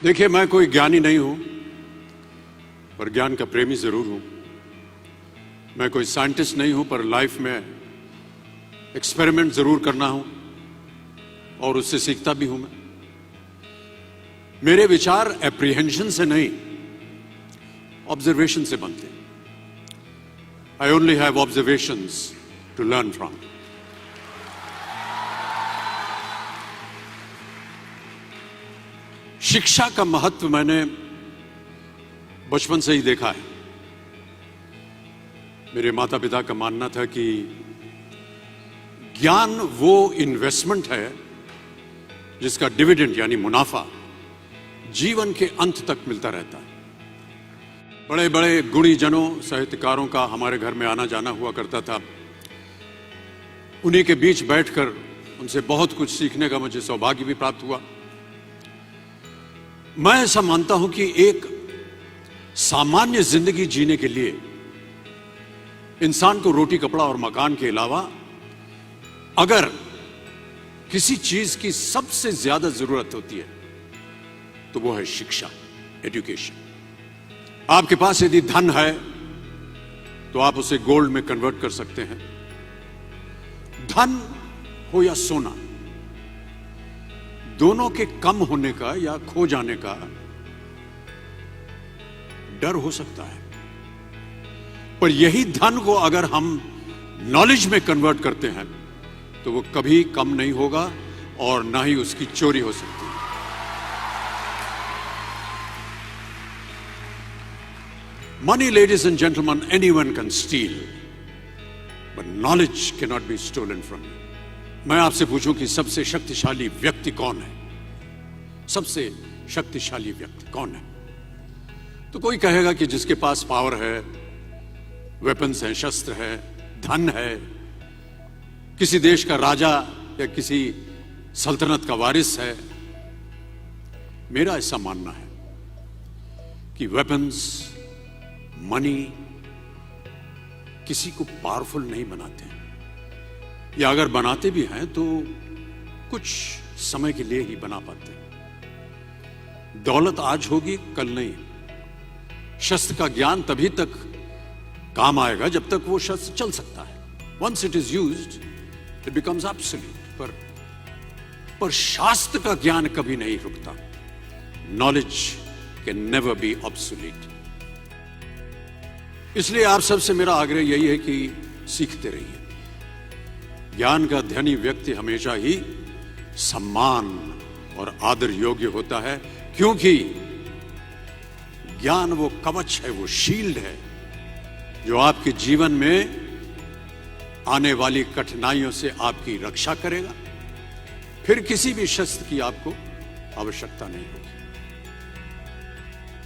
देखिए, मैं कोई ज्ञानी नहीं हूं, पर ज्ञान का प्रेमी जरूर हूं। मैं कोई साइंटिस्ट नहीं हूं, पर लाइफ में एक्सपेरिमेंट जरूर करना हूं और उससे सीखता भी हूं। मेरे विचार एप्रीहेंशन से नहीं, ऑब्जर्वेशन से बनते हैं। I only have observations to learn from. शिक्षा का महत्व मैंने बचपन से ही देखा है। मेरे माता पिता का मानना था कि ज्ञान वो इन्वेस्टमेंट है जिसका डिविडेंड यानी मुनाफा जीवन के अंत तक मिलता रहता है। बड़े बड़े गुणी जनों, साहित्यकारों का हमारे घर में आना जाना हुआ करता था। उन्हीं के बीच बैठकर उनसे बहुत कुछ सीखने का मुझे सौभाग्य भी प्राप्त हुआ। मैं ऐसा मानता हूं कि एक सामान्य जिंदगी जीने के लिए इंसान को रोटी, कपड़ा और मकान के अलावा अगर किसी चीज की सबसे ज्यादा जरूरत होती है तो वो है शिक्षा, एजुकेशन। आपके पास यदि धन है तो आप उसे गोल्ड में कन्वर्ट कर सकते हैं। धन हो या सोना, दोनों के कम होने का या खो जाने का डर हो सकता है, पर यही धन को अगर हम नॉलेज में कन्वर्ट करते हैं तो वो कभी कम नहीं होगा और ना ही उसकी चोरी हो सकती है। Money, ladies and gentlemen, anyone can steal, but knowledge cannot be stolen from you. मैं आपसे पूछूं कि सबसे शक्तिशाली व्यक्ति कौन है? सबसे शक्तिशाली व्यक्ति कौन है? तो कोई कहेगा कि जिसके पास पावर है, वेपन्स हैं, शस्त्र है, धन है, किसी देश का राजा या किसी सल्तनत का वारिस है। मेरा ऐसा मानना है कि वेपन्स, मनी किसी को पावरफुल नहीं बनाते, या अगर बनाते भी हैं तो कुछ समय के लिए ही बना पाते हैं। दौलत आज होगी, कल नहीं। शस्त्र का ज्ञान तभी तक काम आएगा जब तक वो शस्त्र चल सकता है। Once it is used it becomes absolute. पर शास्त्र का ज्ञान कभी नहीं रुकता। Knowledge can never be obsolete. इसलिए आप सबसे मेरा आग्रह यही है कि सीखते रहिए। ज्ञान का धनी व्यक्ति हमेशा ही सम्मान और आदर योग्य होता है, क्योंकि ज्ञान वो कवच है, वो शील्ड है जो आपके जीवन में आने वाली कठिनाइयों से आपकी रक्षा करेगा। फिर किसी भी शस्त्र की आपको आवश्यकता नहीं होगी।